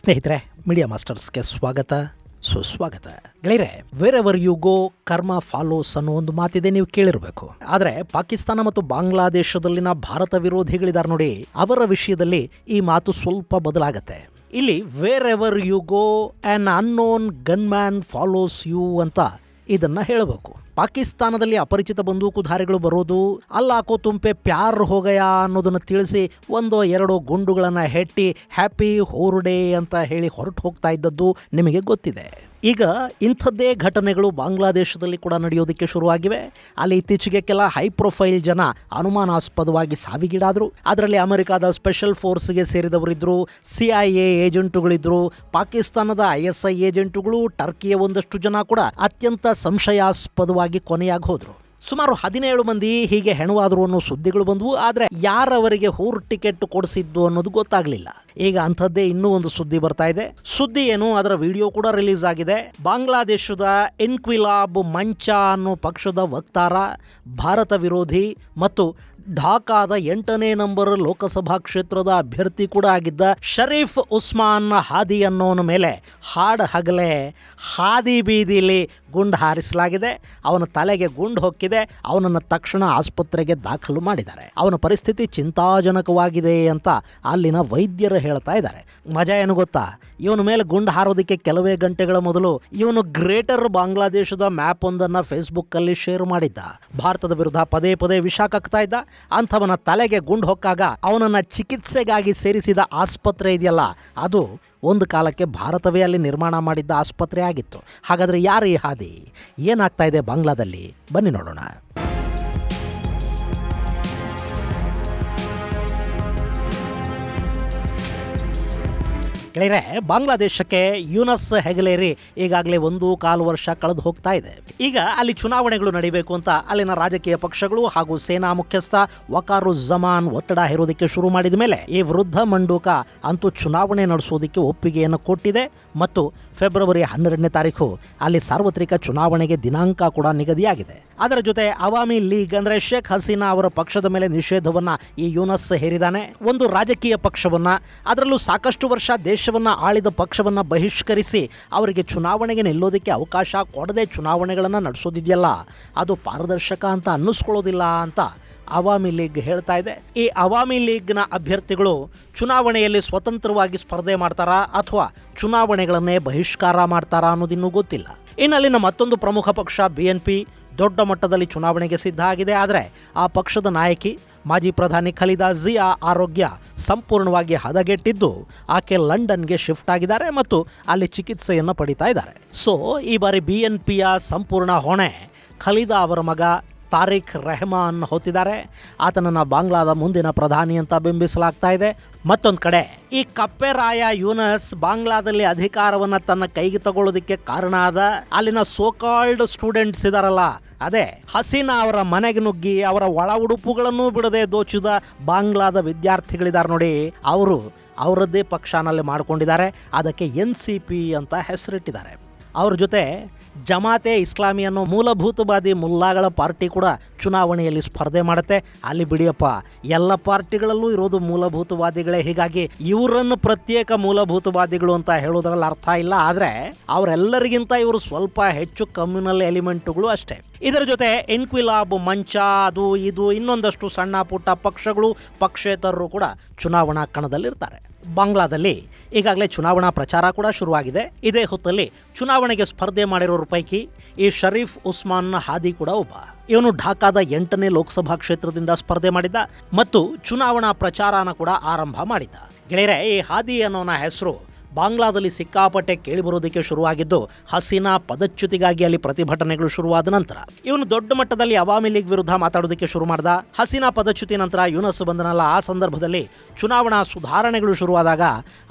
ಸ್ನೇಹಿತರೆ, ಮೀಡಿಯಾ ಮಾಸ್ಟರ್ಸ್ಗೆ ಸ್ವಾಗತ, ಸುಸ್ವಾಗತ. ಗೆಳೆಯರೆ, ವೇರ್ ಎವರ್ ಯು ಗೋ ಕರ್ಮ ಫಾಲೋಸ್ ಅನ್ನೋ ಒಂದು ಮಾತಿದೆ, ನೀವು ಕೇಳಿರಬೇಕು. ಆದರೆ ಪಾಕಿಸ್ತಾನ ಮತ್ತು ಬಾಂಗ್ಲಾದೇಶದಲ್ಲಿನ ಭಾರತ ವಿರೋಧಿಗಳಿದ್ದಾರೆ ನೋಡಿ, ಅವರ ವಿಷಯದಲ್ಲಿ ಈ ಮಾತು ಸ್ವಲ್ಪ ಬದಲಾಗತ್ತೆ. ಇಲ್ಲಿ wherever you go an unknown gunman follows you ಅಂತ ಇದನ್ನ ಹೇಳಬೇಕು. ಪಾಕಿಸ್ತಾನದಲ್ಲಿ ಅಪರಿಚಿತ ಬಂದೂಕುಧಾರಿಗಳು ಬರೋದು, ಅಲ್ಲಾಕೋ ತುಂಪೆ ಪ್ಯಾರ್ ಹೋಗಯ ಅನ್ನೋದನ್ನು ತಿಳಿಸಿ ಒಂದೋ ಎರಡೋ ಗುಂಡುಗಳನ್ನು ಹೆಟ್ಟಿ ಹ್ಯಾಪಿ ಹೋರ್ಡೇ ಅಂತ ಹೇಳಿ ಹೊರಟು ಹೋಗ್ತಾ ಇದ್ದದ್ದು ನಿಮಗೆ ಗೊತ್ತಿದೆ. ಈಗ ಇಂಥದ್ದೇ ಘಟನೆಗಳು ಬಾಂಗ್ಲಾದೇಶದಲ್ಲಿ ಕೂಡ ನಡೆಯೋದಕ್ಕೆ ಶುರುವಾಗಿವೆ. ಅಲ್ಲಿ ಇತ್ತೀಚೆಗೆ ಕೆಲ ಹೈ ಪ್ರೊಫೈಲ್ ಜನ ಅನುಮಾನಾಸ್ಪದವಾಗಿ ಸಾವಿಗೀಡಾದರು. ಅದರಲ್ಲಿ ಅಮೆರಿಕಾದ ಸ್ಪೆಷಲ್ ಫೋರ್ಸ್ಗೆ ಸೇರಿದವರಿದ್ದರು, CIA ಏಜೆಂಟುಗಳಿದ್ರು, ಪಾಕಿಸ್ತಾನದ ISI ಏಜೆಂಟುಗಳು, ಟರ್ಕಿಯ ಒಂದಷ್ಟು ಜನ ಕೂಡ ಅತ್ಯಂತ ಸಂಶಯಾಸ್ಪದವಾಗಿ ಕೊನೆಯಾಗಿ ಹೋದರು. ಸುಮಾರು 17 ಮಂದಿ ಹೀಗೆ ಹೆಣವಾದರು ಅನ್ನೋ ಸುದ್ದಿಗಳು ಬಂದವು. ಆದರೆ ಯಾರವರಿಗೆ ಹೂರ್ ಟಿಕೆಟ್ ಕೊಡಿಸಿದ್ದು ಅನ್ನೋದು ಗೊತ್ತಾಗಲಿಲ್ಲ. ಈಗ ಅಂಥದ್ದೇ ಇನ್ನೂ ಒಂದು ಸುದ್ದಿ ಬರ್ತಾ ಇದೆ. ಸುದ್ದಿ ಏನು, ಅದರ ವಿಡಿಯೋ ಕೂಡ ರಿಲೀಸ್ ಆಗಿದೆ. ಬಾಂಗ್ಲಾದೇಶದ ಇನ್ಕ್ವಿಲಾಬ್ ಮಂಚ ಅನ್ನೋ ಪಕ್ಷದ ವಕ್ತಾರ, ಭಾರತ ವಿರೋಧಿ ಮತ್ತು ಢಾಕಾದ 8ನೇ ನಂಬರ್ ಲೋಕಸಭಾ ಕ್ಷೇತ್ರದ ಅಭ್ಯರ್ಥಿ ಕೂಡ ಆಗಿದ್ದ ಶರೀಫ್ ಉಸ್ಮಾನ್ ಹಾದಿ ಅನ್ನೋನ ಮೇಲೆ ಹಾಡು ಹಗಲೇ ಹಾದಿ ಬೀದಿಲಿ ಗುಂಡು ಹಾರಿಸಲಾಗಿದೆ. ಅವನ ತಲೆಗೆ ಗುಂಡು ಹೊಕ್ಕಿದೆ. ಅವನನ್ನು ತಕ್ಷಣ ಆಸ್ಪತ್ರೆಗೆ ದಾಖಲು ಮಾಡಿದ್ದಾರೆ. ಅವನ ಪರಿಸ್ಥಿತಿ ಚಿಂತಾಜನಕವಾಗಿದೆ ಅಂತ ಅಲ್ಲಿನ ವೈದ್ಯರು ಹೇಳ್ತಾ ಇದ್ದಾರೆ. ಮಜಾ ಏನು ಗೊತ್ತಾ, ಇವನ ಮೇಲೆ ಗುಂಡು ಹಾರೋದಕ್ಕೆ ಕೆಲವೇ ಗಂಟೆಗಳ ಮೊದಲು ಇವನು ಗ್ರೇಟರ್ ಬಾಂಗ್ಲಾದೇಶದ ಮ್ಯಾಪ್ ಒಂದನ್ನು ಫೇಸ್ಬುಕ್ಕಲ್ಲಿ ಶೇರ್ ಮಾಡಿದ್ದ. ಭಾರತದ ವಿರುದ್ಧ ಪದೇ ಪದೇ ವಿಷ ಕಕ್ತಾ ಇದ್ದ. ಅಂಥವನ ತಲೆಗೆ ಗುಂಡು ಹೊಕ್ಕಾಗ ಅವನನ್ನು ಚಿಕಿತ್ಸೆಗಾಗಿ ಸೇರಿಸಿದ ಆಸ್ಪತ್ರೆ ಇದೆಯಲ್ಲ, ಅದು ಒಂದು ಕಾಲಕ್ಕೆ ಭಾರತವೇ ಅಲ್ಲಿ ನಿರ್ಮಾಣ ಮಾಡಿದ್ದ ಆಸ್ಪತ್ರೆ ಆಗಿತ್ತು. ಹಾಗಾದರೆ ಯಾರು ಈ ಹಾದಿ? ಏನಾಗ್ತಾ ಇದೆ ಬಾಂಗ್ಲಾದಲ್ಲಿ? ಬನ್ನಿ ನೋಡೋಣ. ಗೆಳೆಯರೆ, ಬಾಂಗ್ಲಾದೇಶಕ್ಕೆ ಯೂನಸ್ ಹೆಗಲೇರಿ ಈಗಾಗಲೇ 1.25 ವರ್ಷ ಕಳೆದು ಹೋಗ್ತಾ ಇದೆ. ಈಗ ಅಲ್ಲಿ ಚುನಾವಣೆಗಳು ನಡೀಬೇಕು ಅಂತ ಅಲ್ಲಿನ ರಾಜಕೀಯ ಪಕ್ಷಗಳು ಹಾಗೂ ಸೇನಾ ಮುಖ್ಯಸ್ಥ ವಕಾರುಜ್ಜಮಾನ್ ಒತ್ತಡ ಹೇರೋದಕ್ಕೆ ಶುರು ಮಾಡಿದ ಮೇಲೆ ಈ ವೃದ್ಧ ಮಂಡೂಕ ಅಂತೂ ಚುನಾವಣೆ ನಡೆಸೋದಕ್ಕೆ ಒಪ್ಪಿಗೆಯನ್ನು ಕೊಟ್ಟಿದೆ ಮತ್ತು ಫೆಬ್ರವರಿ 12ನೇ ತಾರೀಕು ಅಲ್ಲಿ ಸಾರ್ವತ್ರಿಕ ಚುನಾವಣೆಗೆ ದಿನಾಂಕ ಕೂಡ ನಿಗದಿಯಾಗಿದೆ. ಅದರ ಜೊತೆ ಅವಾಮಿ ಲೀಗ್ ಅಂದ್ರೆ ಶೇಖ್ ಹಸೀನಾ ಅವರ ಪಕ್ಷದ ಮೇಲೆ ನಿಷೇಧವನ್ನ ಈ ಯೂನಸ್ ಹೇರಿದ್ದಾನೆ. ಒಂದು ರಾಜಕೀಯ ಪಕ್ಷವನ್ನ, ಅದರಲ್ಲೂ ಸಾಕಷ್ಟು ವರ್ಷ ದೇಶವನ್ನ ಆಳಿದ ಪಕ್ಷವನ್ನ ಬಹಿಷ್ಕರಿಸಿ ಅವರಿಗೆ ಚುನಾವಣೆಗೆ ನಿಲ್ಲೋದಕ್ಕೆ ಅವಕಾಶ ಕೊಡದೆ ಚುನಾವಣೆಗಳನ್ನು ನಡೆಸೋದಿದೆಯಲ್ಲ, ಅದು ಪಾರದರ್ಶಕ ಅಂತ ಅನ್ನಿಸ್ಕೊಳ್ಳೋದಿಲ್ಲ ಅಂತ ಅವಾಮಿ ಲೀಗ್ ಹೇಳ್ತಾ ಇದೆ. ಈ ಅವಾಮಿ ಲೀಗ್ನ ಅಭ್ಯರ್ಥಿಗಳು ಚುನಾವಣೆಯಲ್ಲಿ ಸ್ವತಂತ್ರವಾಗಿ ಸ್ಪರ್ಧೆ ಮಾಡ್ತಾರಾ ಅಥವಾ ಚುನಾವಣೆಗಳನ್ನೇ ಬಹಿಷ್ಕಾರ ಮಾಡ್ತಾರಾ ಅನ್ನೋದಿನ್ನೂ ಗೊತ್ತಿಲ್ಲ. ಇನ್ನು ಅಲ್ಲಿನ ಮತ್ತೊಂದು ಪ್ರಮುಖ ಪಕ್ಷ BNP ದೊಡ್ಡ ಮಟ್ಟದಲ್ಲಿ ಚುನಾವಣೆಗೆ ಸಿದ್ಧ ಆಗಿದೆ. ಆದರೆ ಆ ಪಕ್ಷದ ನಾಯಕಿ ಮಾಜಿ ಪ್ರಧಾನಿ ಖಲೀದಾ ಜಿಯಾ ಆರೋಗ್ಯ ಸಂಪೂರ್ಣವಾಗಿ ಹದಗೆಟ್ಟಿದ್ದು ಆಕೆ ಲಂಡನ್ಗೆ ಶಿಫ್ಟ್ ಆಗಿದ್ದಾರೆ ಮತ್ತು ಅಲ್ಲಿ ಚಿಕಿತ್ಸೆಯನ್ನು ಪಡಿತಾ ಇದ್ದಾರೆ. ಸೊ ಈ ಬಾರಿ BNPಯ ಸಂಪೂರ್ಣ ಹೊಣೆ ಖಲೀದಾ ಅವರ ಮಗ ತಾರಿಕ್ ರೆಹಮಾನ್ ಹೊತ್ತಿದ್ದಾರೆ. ಆತನನ್ನು ಬಾಂಗ್ಲಾದ ಮುಂದಿನ ಪ್ರಧಾನಿ ಅಂತ ಬಿಂಬಿಸಲಾಗ್ತಾ ಇದೆ. ಮತ್ತೊಂದು ಕಡೆ ಈ ಕಪ್ಪೆರಾಯ ಯೂನಸ್ ಬಾಂಗ್ಲಾದಲ್ಲಿ ಅಧಿಕಾರವನ್ನು ತನ್ನ ಕೈಗೆ ತಗೊಳ್ಳೋದಕ್ಕೆ ಕಾರಣ ಆದ ಅಲ್ಲಿನ ಸೋಕಾಲ್ಡ್ ಸ್ಟೂಡೆಂಟ್ಸ್ ಇದಾರಲ್ಲ, ಅದೇ ಹಸೀನಾ ಅವರ ಮನೆಗೆ ನುಗ್ಗಿ ಅವರ ಒಳ ಉಡುಪುಗಳನ್ನು ಬಿಡದೆ ದೋಚಿದ ಬಾಂಗ್ಲಾದ ವಿದ್ಯಾರ್ಥಿಗಳಿದ್ದಾರೆ ನೋಡಿ, ಅವರು ಅವರದ್ದೇ ಪಕ್ಷನಲ್ಲಿ ಮಾಡಿಕೊಂಡಿದ್ದಾರೆ. ಅದಕ್ಕೆ NCP ಅಂತ ಹೆಸರಿಟ್ಟಿದ್ದಾರೆ. ಅವ್ರ ಜೊತೆ ಜಮಾತೆ ಇಸ್ಲಾಮಿ ಅನ್ನೋ ಮೂಲಭೂತವಾದಿ ಮುಲ್ಲಾಗಳ ಪಾರ್ಟಿ ಕೂಡ ಚುನಾವಣೆಯಲ್ಲಿ ಸ್ಪರ್ಧೆ ಮಾಡುತ್ತೆ. ಅಲ್ಲಿ ಬಿಡಿಯಪ್ಪ, ಎಲ್ಲ ಪಾರ್ಟಿಗಳಲ್ಲೂ ಇರೋದು ಮೂಲಭೂತವಾದಿಗಳೇ. ಹೀಗಾಗಿ ಇವರನ್ನು ಪ್ರತ್ಯೇಕ ಮೂಲಭೂತವಾದಿಗಳು ಅಂತ ಹೇಳೋದ್ರಲ್ಲಿ ಅರ್ಥ ಇಲ್ಲ. ಆದರೆ ಅವರೆಲ್ಲರಿಗಿಂತ ಇವರು ಸ್ವಲ್ಪ ಹೆಚ್ಚು ಕಮ್ಯುನಲ್ ಎಲಿಮೆಂಟುಗಳು ಅಷ್ಟೇ. ಇದರ ಜೊತೆ ಇನ್ಕ್ವಿಲಾಬ್ ಮಂಚ, ಅದು ಇದು ಇನ್ನೊಂದಷ್ಟು ಸಣ್ಣ ಪುಟ್ಟ ಪಕ್ಷಗಳು, ಪಕ್ಷೇತರರು ಕೂಡ ಚುನಾವಣಾ ಕಣದಲ್ಲಿರ್ತಾರೆ. ಬಾಂಗ್ಲಾದಲ್ಲಿ ಈಗಾಗಲೇ ಚುನಾವಣಾ ಪ್ರಚಾರ ಕೂಡ ಶುರುವಾಗಿದೆ. ಇದೇ ಹೊತ್ತಲ್ಲಿ ಚುನಾವಣೆಗೆ ಸ್ಪರ್ಧೆ ಮಾಡಿರೋರ ಪೈಕಿ ಈ ಶರೀಫ್ ಉಸ್ಮಾನ್ ಹಾದಿ ಕೂಡ ಒಬ್ಬ. ಇವನು ಢಾಕಾದ 8ನೇ ಲೋಕಸಭಾ ಕ್ಷೇತ್ರದಿಂದ ಸ್ಪರ್ಧೆ ಮಾಡಿದ್ದ ಮತ್ತು ಚುನಾವಣಾ ಪ್ರಚಾರನ ಕೂಡ ಆರಂಭ ಮಾಡಿದ್ದ. ಗೆಳೆಯರೆ, ಈ ಹಾದಿ ಅನ್ನೋನ ಹೆಸರು ಬಾಂಗ್ಲಾದಲ್ಲಿ ಸಿಕ್ಕಾಪಟ್ಟೆ ಕೇಳಿಬರೋದಕ್ಕೆ ಶುರುವಾಗಿದ್ದು ಹಸೀನಾ ಪದಚ್ಯುತಿಗಾಗಿ ಅಲ್ಲಿ ಪ್ರತಿಭಟನೆಗಳು ಶುರುವಾದ ನಂತರ ಇವನು ದೊಡ್ಡ ಮಟ್ಟದಲ್ಲಿ ಅವಾಮಿ ಲೀಗ್ ವಿರುದ್ಧ ಮಾತಾಡೋದಕ್ಕೆ ಶುರು ಮಾಡ್ದ. ಹಸೀನಾ ಪದಚ್ಯುತಿ ನಂತರ ಯೂನಸ್ ಬಂದನಲ್ಲ, ಆ ಸಂದರ್ಭದಲ್ಲಿ ಚುನಾವಣಾ ಸುಧಾರಣೆಗಳು ಶುರುವಾದಾಗ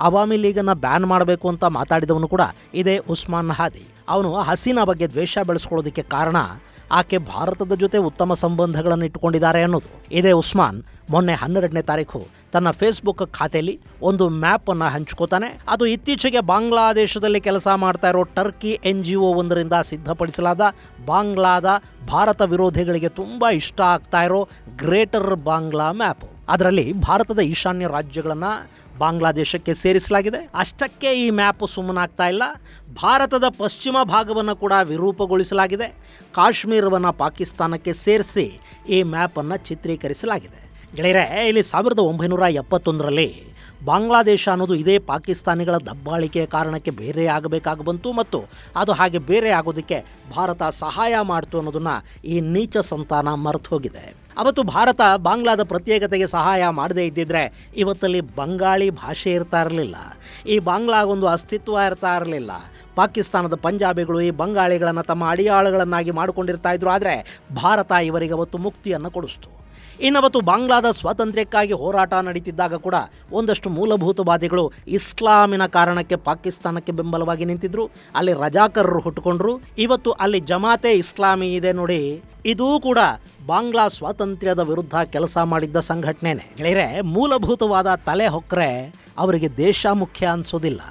ಅವಾಮಿ ಲೀಗನ್ನು ಬ್ಯಾನ್ ಮಾಡಬೇಕು ಅಂತ ಮಾತಾಡಿದವನು ಕೂಡ ಇದೇ ಉಸ್ಮಾನ್ ಹಾದಿ. ಅವನು ಹಸೀನಾ ಬಗ್ಗೆ ದ್ವೇಷ ಬೆಳೆಸ್ಕೊಳ್ಳೋದಕ್ಕೆ ಕಾರಣ ಆಕೆ ಭಾರತದ ಜೊತೆ ಉತ್ತಮ ಸಂಬಂಧಗಳನ್ನು ಇಟ್ಟುಕೊಂಡಿದ್ದಾರೆ ಅನ್ನೋದು. ಇದೇ ಉಸ್ಮಾನ್ ಮೊನ್ನೆ 12ನೇ ತಾರೀಕು ತನ್ನ ಫೇಸ್ಬುಕ್ ಖಾತೆಯಲ್ಲಿ ಒಂದು ಮ್ಯಾಪನ್ನು ಹಂಚ್ಕೋತಾನೆ. ಅದು ಇತ್ತೀಚೆಗೆ ಬಾಂಗ್ಲಾದೇಶದಲ್ಲಿ ಕೆಲಸ ಮಾಡ್ತಾ ಇರೋ ಟರ್ಕಿ NGO ಒಂದರಿಂದ ಸಿದ್ಧಪಡಿಸಲಾದ ಬಾಂಗ್ಲಾದ ಭಾರತ ವಿರೋಧಿಗಳಿಗೆ ತುಂಬ ಇಷ್ಟ ಆಗ್ತಾ ಇರೋ ಗ್ರೇಟರ್ ಬಾಂಗ್ಲಾ ಮ್ಯಾಪ್. ಅದರಲ್ಲಿ ಭಾರತದ ಈಶಾನ್ಯ ರಾಜ್ಯಗಳನ್ನು ಬಾಂಗ್ಲಾದೇಶಕ್ಕೆ ಸೇರಿಸಲಾಗಿದೆ. ಅಷ್ಟಕ್ಕೆ ಈ ಮ್ಯಾಪ್ ಸುಮ್ಮನಾಗ್ತಾ ಇಲ್ಲ. ಭಾರತದ ಪಶ್ಚಿಮ ಭಾಗವನ್ನು ಕೂಡ ವಿರೂಪಗೊಳಿಸಲಾಗಿದೆ. ಕಾಶ್ಮೀರವನ್ನು ಪಾಕಿಸ್ತಾನಕ್ಕೆ ಸೇರಿಸಿ ಈ ಮ್ಯಾಪನ್ನು ಚಿತ್ರೀಕರಿಸಲಾಗಿದೆ. ಗೆಳೆಯರೆ, ಇಲ್ಲಿ 1971ರಲ್ಲಿ ಬಾಂಗ್ಲಾದೇಶ ಅನ್ನೋದು ಇದೇ ಪಾಕಿಸ್ತಾನಿಗಳ ದಬ್ಬಾಳಿಕೆಯ ಕಾರಣಕ್ಕೆ ಬೇರೆ ಆಗಬೇಕಾಗಿ ಬಂತು ಮತ್ತು ಅದು ಹಾಗೆ ಬೇರೆ ಆಗೋದಕ್ಕೆ ಭಾರತ ಸಹಾಯ ಮಾಡ್ತು ಅನ್ನೋದನ್ನು ಈ ನೀಚ ಸಂತಾನ ಮರೆತು ಹೋಗಿದೆ. ಅವತ್ತು ಭಾರತ ಬಾಂಗ್ಲಾದ ಪ್ರತ್ಯೇಕತೆಗೆ ಸಹಾಯ ಮಾಡದೇ ಇದ್ದಿದ್ರೆ ಇವತ್ತಲ್ಲಿ ಬಂಗಾಳಿ ಭಾಷೆ ಇರ್ತಾ ಇರಲಿಲ್ಲ, ಈ ಬಾಂಗ್ಲಾಗೊಂದು ಅಸ್ತಿತ್ವ ಇರ್ತಾ ಇರಲಿಲ್ಲ. ಪಾಕಿಸ್ತಾನದ ಪಂಜಾಬಿಗಳು ಈ ಬಂಗಾಳಿಗಳನ್ನು ತಮ್ಮ ಅಡಿಯಾಳುಗಳನ್ನಾಗಿ ಮಾಡಿಕೊಂಡಿರ್ತಾ ಇದ್ರು. ಆದರೆ ಭಾರತ ಇವರಿಗೆ ಅವತ್ತು ಮುಕ್ತಿಯನ್ನು ಕೊಡಿಸ್ತು. ಇನ್ನವತ್ತು ಬಾಂಗ್ಲಾದ ಸ್ವಾತಂತ್ರ್ಯಕ್ಕಾಗಿ ಹೋರಾಟ ನಡೀತಿದ್ದಾಗ ಕೂಡ ಒಂದಷ್ಟು ಮೂಲಭೂತವಾದಿಗಳು ಇಸ್ಲಾಮಿನ ಕಾರಣಕ್ಕೆ ಪಾಕಿಸ್ತಾನಕ್ಕೆ ಬೆಂಬಲವಾಗಿ ನಿಂತಿದ್ರು. ಅಲ್ಲಿ ರಜಾಕರರು ಹುಟ್ಟುಕೊಂಡ್ರು. ಇವತ್ತು ಅಲ್ಲಿ ಜಮಾತೆ ಇಸ್ಲಾಮಿ ಇದೆ ನೋಡಿ, ಇದೂ ಕೂಡ ಬಾಂಗ್ಲಾ ಸ್ವಾತಂತ್ರ್ಯದ ವಿರುದ್ಧ ಕೆಲಸ ಮಾಡಿದ್ದ ಸಂಘಟನೆನೇ. ಗೆಳೆಯರೆ, ಮೂಲಭೂತವಾದ ತಲೆ ಹೊಕ್ಕರೆ ಅವರಿಗೆ ದೇಶ ಮುಖ್ಯ ಅನ್ಸೋದಿಲ್ಲ,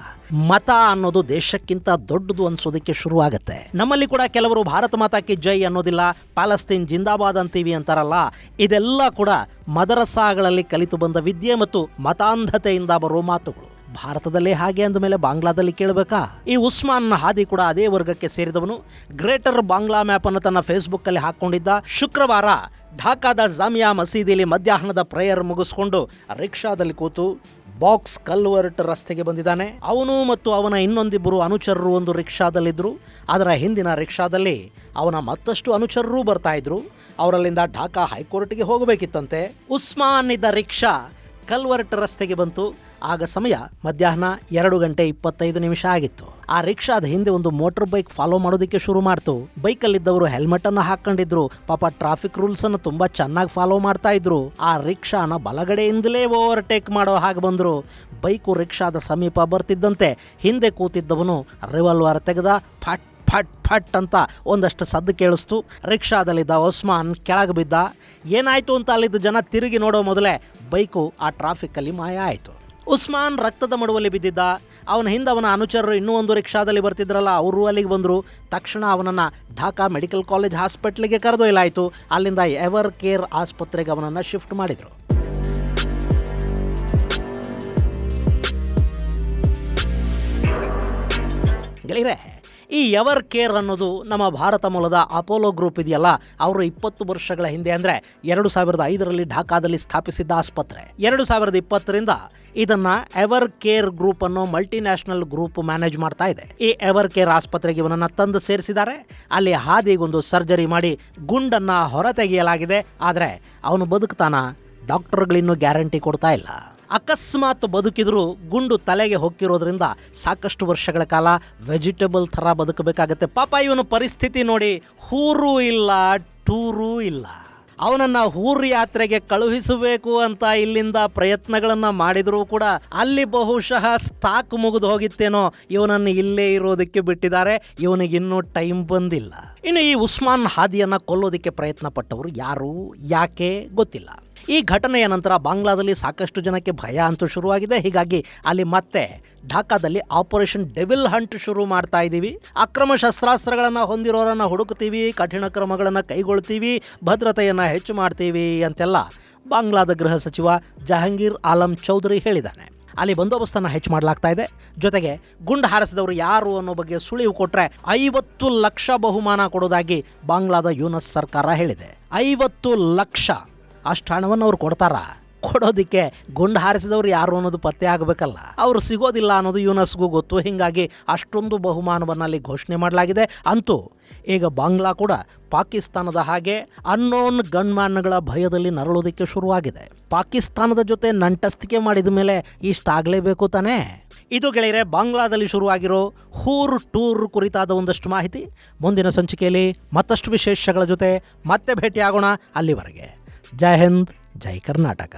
ಮತ ಅನ್ನೋದು ದೇಶಕ್ಕಿಂತ ದೊಡ್ಡದು ಅನ್ಸೋದಕ್ಕೆ ಶುರುವಾಗುತ್ತೆ. ನಮ್ಮಲ್ಲಿ ಕೂಡ ಕೆಲವರು ಭಾರತ ಮಾತಾಕ್ಕೆ ಜೈ ಅನ್ನೋದಿಲ್ಲ, ಪ್ಯಾಲೆಸ್ತೈನ್ ಜಿಂದಾಬಾದ್ ಅಂತೀವಿ ಅಂತಾರಲ್ಲ. ಇದೆಲ್ಲ ಕೂಡ ಮದರಸಾಗಳಲ್ಲಿ ಕಲಿತು ಬಂದ ವಿದ್ಯೆ ಮತ್ತು ಮತಾಂಧತೆಯಿಂದ ಬರೋ ಮಾತುಗಳು. ಭಾರತದಲ್ಲೇ ಹಾಗೆ ಅಂದ ಮೇಲೆ ಬಾಂಗ್ಲಾದಲ್ಲಿ ಕೇಳಬೇಕಾ? ಈ ಉಸ್ಮಾನ್ ಹಾದಿ ಕೂಡ ಅದೇ ವರ್ಗಕ್ಕೆ ಸೇರಿದವನು. ಗ್ರೇಟರ್ ಬಾಂಗ್ಲಾ ಮ್ಯಾಪ್ ಅನ್ನು ತನ್ನ ಫೇಸ್ಬುಕ್ ಅಲ್ಲಿ ಹಾಕೊಂಡಿದ್ದ. ಶುಕ್ರವಾರ ಢಾಕಾದ ಜಾಮಿಯಾ ಮಸೀದಿಯಲ್ಲಿ ಮಧ್ಯಾಹ್ನದ ಪ್ರೇಯರ್ ಮುಗಿಸ್ಕೊಂಡು ರಿಕ್ಷಾದಲ್ಲಿ ಕೂತು ಬಾಕ್ಸ್ ಕಲ್ವರ್ಟ್ ರಸ್ತೆಗೆ ಬಂದಿದ್ದಾನೆ. ಅವನು ಮತ್ತು ಅವನ ಇನ್ನೊಂದಿಬ್ಬರು ಅನುಚರರು ಒಂದು ರಿಕ್ಷಾದಲ್ಲಿದ್ದರು. ಅದರ ಹಿಂದಿನ ರಿಕ್ಷಾದಲ್ಲಿ ಅವನ ಮತ್ತಷ್ಟು ಅನುಚರರು ಬರ್ತಾ ಇದ್ರು. ಅವರಲ್ಲಿಂದ ಢಾಕಾ ಹೈಕೋರ್ಟ್ಗೆ ಹೋಗಬೇಕಿತ್ತಂತೆ. ಉಸ್ಮಾನ್ ಇದ್ದ ರಿಕ್ಷಾ ಕಲ್ವರ್ಟ್ ರಸ್ತೆಗೆ ಬಂತು. ಆಗ ಸಮಯ ಮಧ್ಯಾಹ್ನ 2:25 ಆಗಿತ್ತು. ಆ ರಿಕ್ಷಾದ ಹಿಂದೆ ಒಂದು ಮೋಟರ್ ಬೈಕ್ ಫಾಲೋ ಮಾಡೋದಕ್ಕೆ ಶುರು ಮಾಡ್ತು. ಬೈಕಲ್ಲಿದ್ದವರು ಹೆಲ್ಮೆಟ್ ಅನ್ನು ಹಾಕೊಂಡಿದ್ರು. ಪಾಪ ಟ್ರಾಫಿಕ್ ರೂಲ್ಸ್ ಅನ್ನು ತುಂಬಾ ಚೆನ್ನಾಗಿ ಫಾಲೋ ಮಾಡ್ತಾ ಇದ್ರು. ಆ ರಿಕ್ಷಾನ ಬಲಗಡೆಯಿಂದಲೇ ಓವರ್ಟೇಕ್ ಮಾಡೋ ಹಾಗೆ ಬಂದ್ರು. ಬೈಕು ರಿಕ್ಷಾದ ಸಮೀಪ ಬರ್ತಿದ್ದಂತೆ ಹಿಂದೆ ಕೂತಿದ್ದವನು ರಿವಾಲ್ವರ್ ತೆಗೆದ. ಫಟ್ ಫಟ್ ಫಟ್ ಅಂತ ಒಂದಷ್ಟು ಸದ್ದು ಕೇಳಿಸ್ತು. ರಿಕ್ಷಾದಲ್ಲಿದ್ದ ಉಸ್ಮಾನ್ ಕೆಳಗೆ ಬಿದ್ದ. ಏನಾಯ್ತು ಅಂತ ಅಲ್ಲಿದ್ದ ಜನ ತಿರುಗಿ ನೋಡೋ ಮೊದಲೇ ಬೈಕು ಆ ಟ್ರಾಫಿಕ್ಕಲ್ಲಿ ಮಾಯ ಆಯಿತು. ಉಸ್ಮಾನ್ ರಕ್ತದ ಮಡುವಲ್ಲಿ ಬಿದ್ದಿದ್ದ. ಅವನ ಹಿಂದೆ ಅವನ ಅನುಚರರು ಇನ್ನೂ ಒಂದು ರಿಕ್ಷಾದಲ್ಲಿ ಬರ್ತಿದ್ರಲ್ಲ, ಅವರು ಅಲ್ಲಿಗೆ ಬಂದರು. ತಕ್ಷಣ ಅವನನ್ನು ಢಾಕಾ ಮೆಡಿಕಲ್ ಕಾಲೇಜ್ ಹಾಸ್ಪಿಟ್ಲಿಗೆ ಕರೆದೊಯ್ಯಲಾಯಿತು. ಅಲ್ಲಿಂದ ಎವರ್ ಕೇರ್ ಆಸ್ಪತ್ರೆಗೆ ಅವನನ್ನು ಶಿಫ್ಟ್ ಮಾಡಿದರು. ಗೆಳೆಯರೆ, ಈ ಎವರ್ ಕೇರ್ ಅನ್ನೋದು ನಮ್ಮ ಭಾರತ ಮೂಲದ ಅಪೋಲೋ ಗ್ರೂಪ್ ಇದೆಯಲ್ಲ, ಅವರು 20 ವರ್ಷಗಳ ಹಿಂದೆ ಅಂದರೆ 2005ರಲ್ಲಿ ಢಾಕಾದಲ್ಲಿ ಸ್ಥಾಪಿಸಿದ್ದ ಆಸ್ಪತ್ರೆ. 2020ರಿಂದ ಇದನ್ನ ಎವರ್ ಕೇರ್ ಗ್ರೂಪ್ ಅನ್ನೋ ಮಲ್ಟಿನ್ಯಾಷನಲ್ ಗ್ರೂಪ್ ಮ್ಯಾನೇಜ್ ಮಾಡ್ತಾ ಇದೆ. ಈ ಎವರ್ ಕೇರ್ ಆಸ್ಪತ್ರೆಗೆ ಇವನನ್ನು ತಂದು ಸೇರಿಸಿದ್ದಾರೆ. ಅಲ್ಲಿ ಹಾದಿಗೊಂದು ಸರ್ಜರಿ ಮಾಡಿ ಗುಂಡನ್ನು ಹೊರತೆಗೆಯಲಾಗಿದೆ. ಆದರೆ ಅವನು ಬದುಕ್ತಾನ? ಡಾಕ್ಟರ್ಗಳಿನ್ನೂ ಗ್ಯಾರಂಟಿ ಕೊಡ್ತಾ ಇಲ್ಲ. ಅಕಸ್ಮಾತ್ ಬದುಕಿದ್ರು ಗುಂಡು ತಲೆಗೆ ಹೊಕ್ಕಿರೋದ್ರಿಂದ ಸಾಕಷ್ಟು ವರ್ಷಗಳ ಕಾಲ ವೆಜಿಟೇಬಲ್ ಥರ ಬದುಕಬೇಕಾಗತ್ತೆ. ಪಾಪ ಇವನ ಪರಿಸ್ಥಿತಿ ನೋಡಿ, ಊರೂ ಇಲ್ಲ, ಟೂರೂ ಇಲ್ಲ. ಅವನನ್ನು ಊರು ಯಾತ್ರೆಗೆ ಕಳುಹಿಸಬೇಕು ಅಂತ ಇಲ್ಲಿಂದ ಪ್ರಯತ್ನಗಳನ್ನು ಮಾಡಿದರೂ ಕೂಡ ಅಲ್ಲಿ ಬಹುಶಃ ಸ್ಟಾಕ್ ಮುಗಿದು ಹೋಗಿತ್ತೇನೋ. ಇವನನ್ನು ಇಲ್ಲೇ ಇರೋದಕ್ಕೆ ಬಿಟ್ಟಿದ್ದಾರೆ. ಇವನಿಗಿನ್ನೂ ಟೈಮ್ ಬಂದಿಲ್ಲ. ಇನ್ನು ಈ ಉಸ್ಮಾನ್ ಹಾದಿಯನ್ನು ಕೊಲ್ಲೋದಕ್ಕೆ ಪ್ರಯತ್ನ ಪಟ್ಟವರು ಯಾರು, ಯಾಕೆ ಗೊತ್ತಿಲ್ಲ. ಈ ಘಟನೆಯ ನಂತರ ಬಾಂಗ್ಲಾದಲ್ಲಿ ಸಾಕಷ್ಟು ಜನಕ್ಕೆ ಭಯ ಅಂತೂ ಶುರುವಾಗಿದೆ. ಹೀಗಾಗಿ ಅಲ್ಲಿ ಮತ್ತೆ ಢಾಕಾದಲ್ಲಿ ಆಪರೇಷನ್ ಡೆವಿಲ್ ಹಂಟ್ ಶುರು ಮಾಡ್ತಾ ಇದ್ದೀವಿ. ಅಕ್ರಮ ಶಸ್ತ್ರಾಸ್ತ್ರಗಳನ್ನು ಹೊಂದಿರೋರನ್ನು ಹುಡುಕ್ತೀವಿ, ಕಠಿಣ ಕ್ರಮಗಳನ್ನು ಕೈಗೊಳ್ತೀವಿ, ಭದ್ರತೆಯನ್ನು ಹೆಚ್ಚು ಮಾಡ್ತೀವಿ ಅಂತೆಲ್ಲ ಬಾಂಗ್ಲಾದ ಗೃಹ ಸಚಿವ ಜಹಾಂಗೀರ್ ಆಲಂ ಚೌಧರಿ ಹೇಳಿದ್ದಾನೆ. ಅಲ್ಲಿ ಬಂದೋಬಸ್ತನ್ನು ಹೆಚ್ಚು ಮಾಡಲಾಗ್ತಾ ಇದೆ. ಜೊತೆಗೆ ಗುಂಡು ಹಾರಿಸಿದವರು ಯಾರು ಅನ್ನೋ ಬಗ್ಗೆ ಸುಳಿವು ಕೊಟ್ಟರೆ 50 ಲಕ್ಷ ಬಹುಮಾನ ಕೊಡೋದಾಗಿ ಬಾಂಗ್ಲಾದ ಯೂನಸ್ ಸರ್ಕಾರ ಹೇಳಿದೆ. 50 ಲಕ್ಷ ಅಷ್ಟು ಹಣವನ್ನು ಅವ್ರು ಕೊಡ್ತಾರಾ? ಕೊಡೋದಕ್ಕೆ ಗುಂಡು ಹಾರಿಸಿದವರು ಯಾರು ಅನ್ನೋದು ಪತ್ತೆ ಆಗಬೇಕಲ್ಲ. ಅವರು ಸಿಗೋದಿಲ್ಲ ಅನ್ನೋದು ಯೂನಸ್ಗೂ ಗೊತ್ತು. ಹೀಗಾಗಿ ಅಷ್ಟೊಂದು ಬಹುಮಾನವನ್ನು ಅಲ್ಲಿ ಘೋಷಣೆ ಮಾಡಲಾಗಿದೆ. ಅಂತೂ ಈಗ ಬಾಂಗ್ಲಾ ಕೂಡ ಪಾಕಿಸ್ತಾನದ ಹಾಗೆ ಅನ್ನೋನ್ ಗನ್ಮ್ಯಾನ್ಗಳ ಭಯದಲ್ಲಿ ನರಳೋದಕ್ಕೆ ಶುರುವಾಗಿದೆ. ಪಾಕಿಸ್ತಾನದ ಜೊತೆ ನಂಟಸ್ತಿಕೆ ಮಾಡಿದ ಮೇಲೆ ಇಷ್ಟಾಗಲೇಬೇಕು ತಾನೇ. ಇದು ಗೆಳೆಯರೆ ಬಾಂಗ್ಲಾದಲ್ಲಿ ಶುರುವಾಗಿರೋ ಹೂರ್ ಟೂರ್ ಕುರಿತಾದ ಒಂದಷ್ಟು ಮಾಹಿತಿ. ಮುಂದಿನ ಸಂಚಿಕೆಯಲ್ಲಿ ಮತ್ತಷ್ಟು ವಿಶೇಷಗಳ ಜೊತೆ ಮತ್ತೆ ಭೇಟಿಯಾಗೋಣ. ಅಲ್ಲಿವರೆಗೆ ಜೈ ಹಿಂದ್, ಜೈ ಕರ್ನಾಟಕ.